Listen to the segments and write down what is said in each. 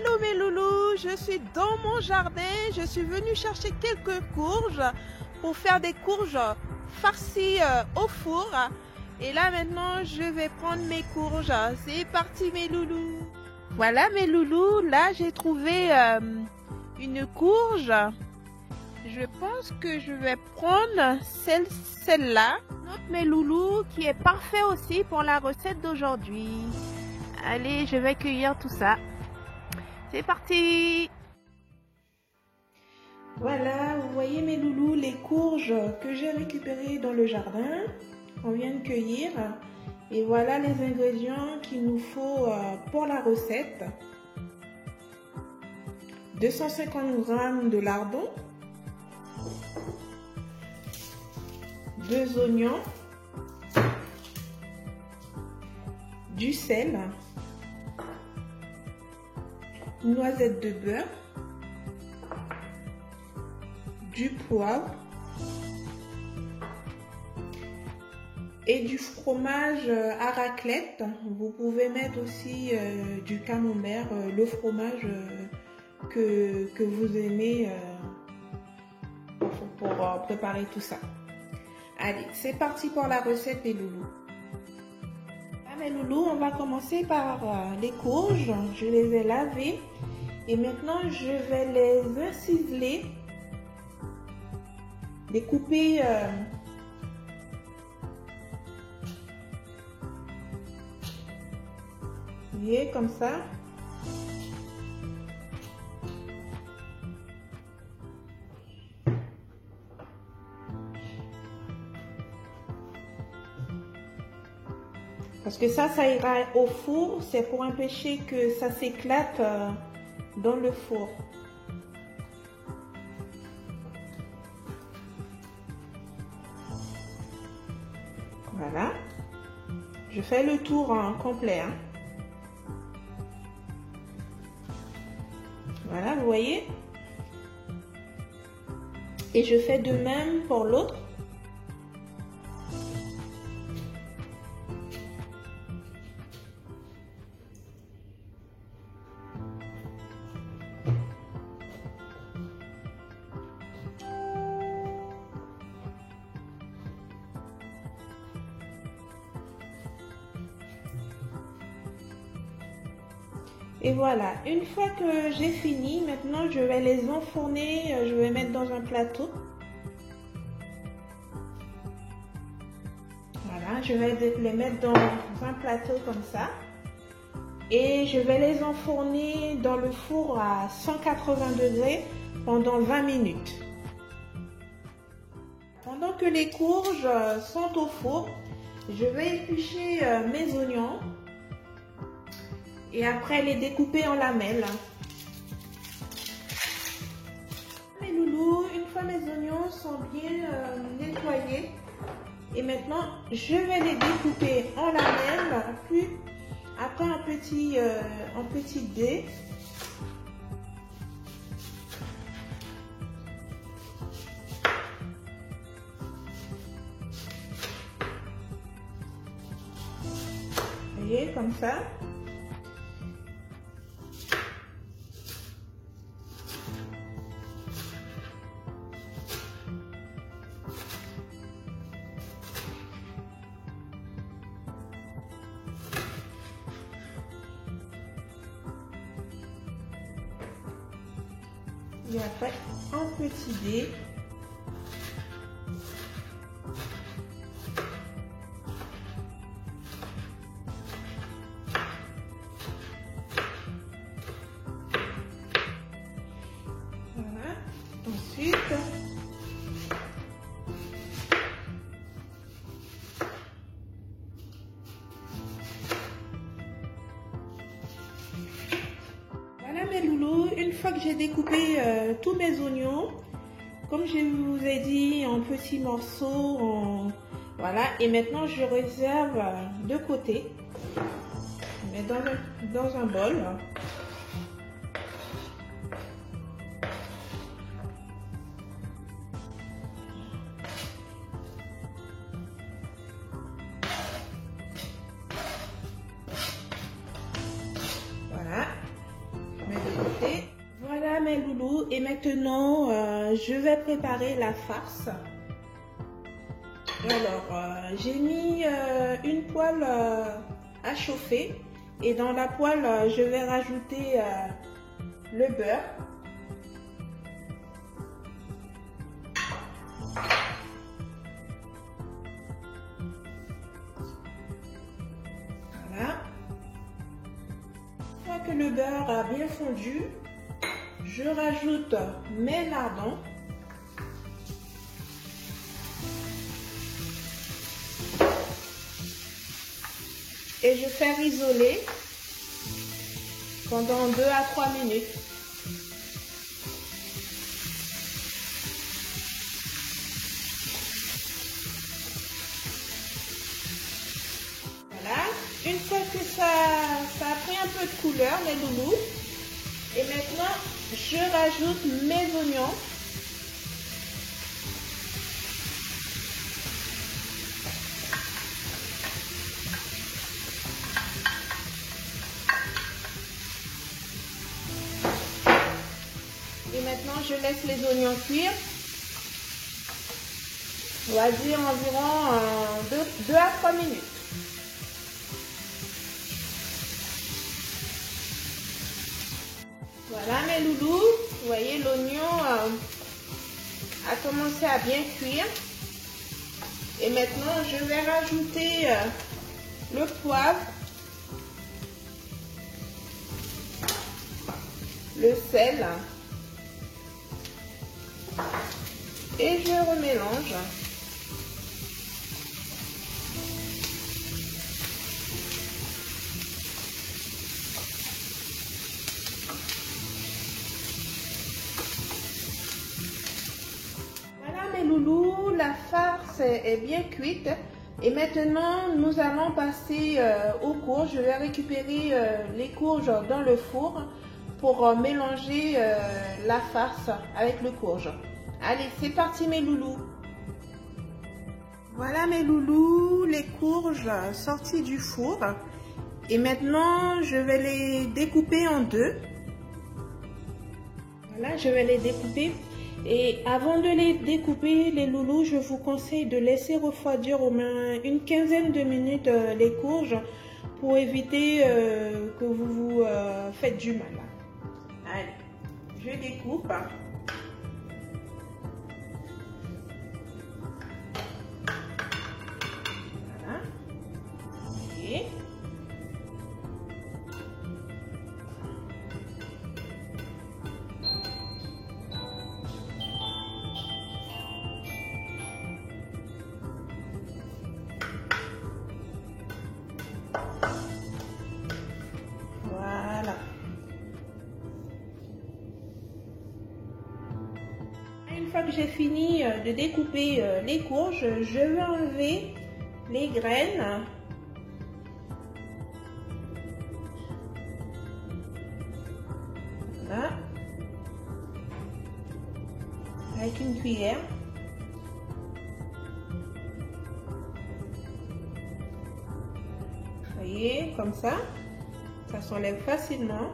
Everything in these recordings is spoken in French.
Hello mes loulous, je suis dans mon jardin, je suis venue chercher quelques courges pour faire des courges farcies au four. Et là maintenant je vais prendre mes courges, c'est parti mes loulous. Voilà mes loulous, là j'ai trouvé une courge. Je pense que je vais prendre celle-là. Notre mes loulous qui est parfait aussi pour la recette d'aujourd'hui. Allez, je vais cueillir tout ça. C'est parti! Voilà, vous voyez mes loulous, les courges que j'ai récupérées dans le jardin. On vient de cueillir. Et voilà les ingrédients qu'il nous faut pour la recette. 250 g de lardons. 2 oignons. Du sel. Une noisette de beurre, du poivre et du fromage à raclette. Vous pouvez mettre aussi du camembert, le fromage que vous aimez pour préparer tout ça. Allez, c'est parti pour la recette des loulous. Mes loulous, on va commencer par les courges. Je les ai lavées et maintenant je vais les inciseler, les couper vous voyez, comme ça. Parce que ça ira au four, c'est pour empêcher que ça s'éclate dans le four. Voilà. Je fais le tour complet. Hein. Voilà, vous voyez. Et je fais de même pour l'autre. Et voilà, une fois que j'ai fini, maintenant je vais les enfourner, je vais mettre dans un plateau. Voilà, je vais les mettre dans un plateau comme ça. Et je vais les enfourner dans le four à 180 degrés pendant 20 minutes. Pendant que les courges sont au four, je vais éplucher mes oignons. Et après les découper en lamelles. Mes loulous, une fois mes oignons sont bien nettoyés, et maintenant je vais les découper en lamelles, puis après en petits dés. Vous voyez, comme ça. Et après, un petit dé. Voilà. Ensuite, voilà mes loulous, une fois que j'ai découpé tous mes oignons, comme je vous ai dit, en petits morceaux, voilà, et maintenant je réserve de côté, je mets dans un bol. Voilà, je mets de loulous, et maintenant je vais préparer la farce. Alors j'ai mis une poêle à chauffer et dans la poêle je vais rajouter le beurre. Voilà. Une fois que le beurre a bien fondu, je rajoute mes lardons. Et je fais risoler pendant 2 à 3 minutes. Voilà, une fois que ça a pris un peu de couleur, les loulous, et maintenant je rajoute mes oignons. Et maintenant je laisse les oignons cuire. On va dire environ 2 à 3 minutes. Voilà mes loulous, vous voyez l'oignon a commencé à bien cuire. Et maintenant je vais rajouter le poivre, le sel et je remélange. Voilà mes loulous, la farce est bien cuite et maintenant nous allons passer aux courges. Je vais récupérer les courges dans le four pour mélanger la farce avec le courge. Allez, c'est parti mes loulous. Voilà mes loulous, les courges sorties du four. Et maintenant, je vais les découper en deux. Voilà, je vais les découper. Et avant de les découper, les loulous, je vous conseille de laisser refroidir au moins une quinzaine de minutes les courges pour éviter que vous vous faites du mal. Allez, je découpe. Voilà. Et voilà. Une fois que j'ai fini de découper les courges, je vais enlever les graines. Voilà. Avec une cuillère. Vous voyez, comme ça s'enlève facilement.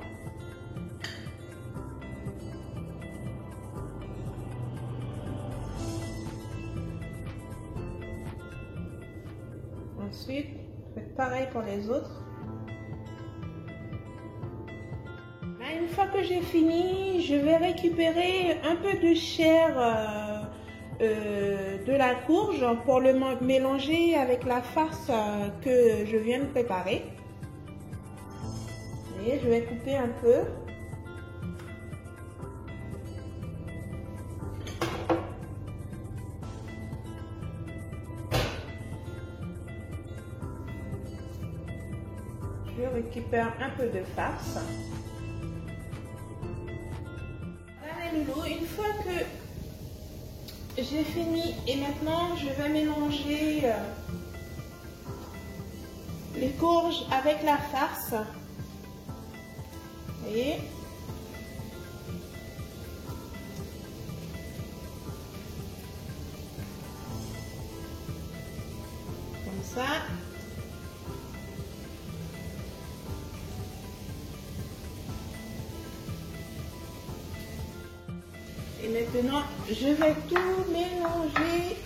Ensuite, faites pareil pour les autres. Une fois que j'ai fini, je vais récupérer un peu de chair de la courge pour le mélanger avec la farce que je viens de préparer. Et je vais couper un peu. Je récupère un peu de farce. Voilà les loulous, une fois que j'ai fini et maintenant je vais mélanger les courges avec la farce. Vous voyez? Comme ça. Maintenant, je vais tout mélanger.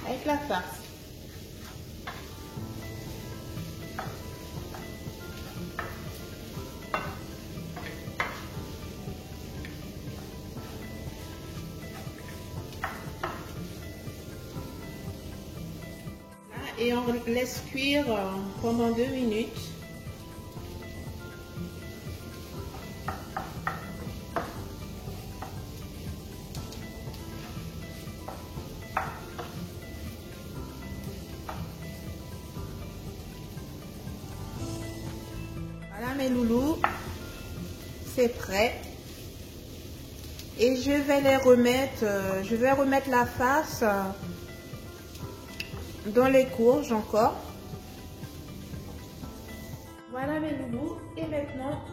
Avec la farce. Et on laisse cuire pendant 2 minutes. Voilà mes loulous, c'est prêt. Et je vais les remettre, je vais remettre la farce dans les courges encore. Voilà mes loulous. Et maintenant,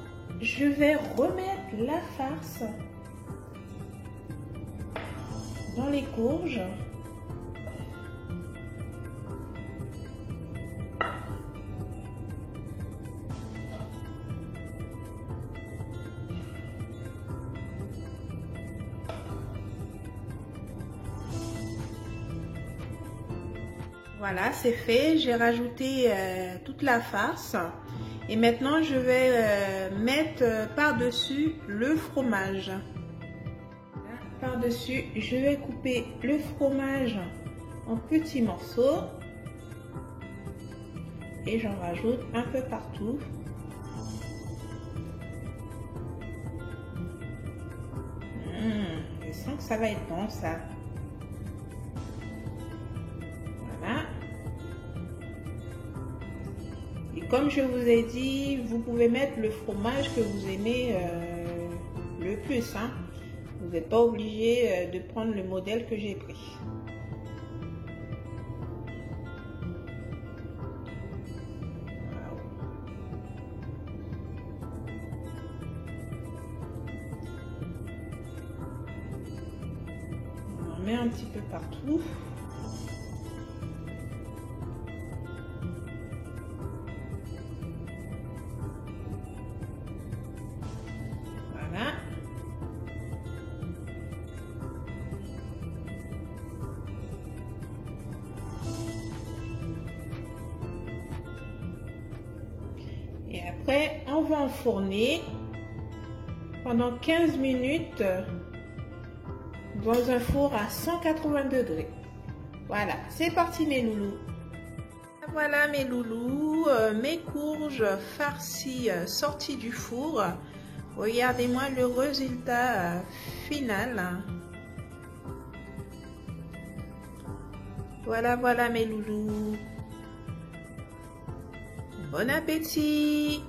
je vais remettre la farce dans les courges. Voilà, c'est fait. J'ai rajouté toute la farce. Et maintenant, je vais mettre par-dessus le fromage. Par-dessus, je vais couper le fromage en petits morceaux. Et j'en rajoute un peu partout. Je sens que ça va être bon, ça. Comme je vous ai dit, vous pouvez mettre le fromage que vous aimez le plus. Hein. Vous n'êtes pas obligé de prendre le modèle que j'ai pris. On en met un petit peu partout. Et après, on va enfourner pendant 15 minutes dans un four à 180 degrés. Voilà, c'est parti mes loulous. Voilà mes loulous, mes courges farcies sorties du four. Regardez-moi le résultat final. Voilà, voilà mes loulous. Bon appétit!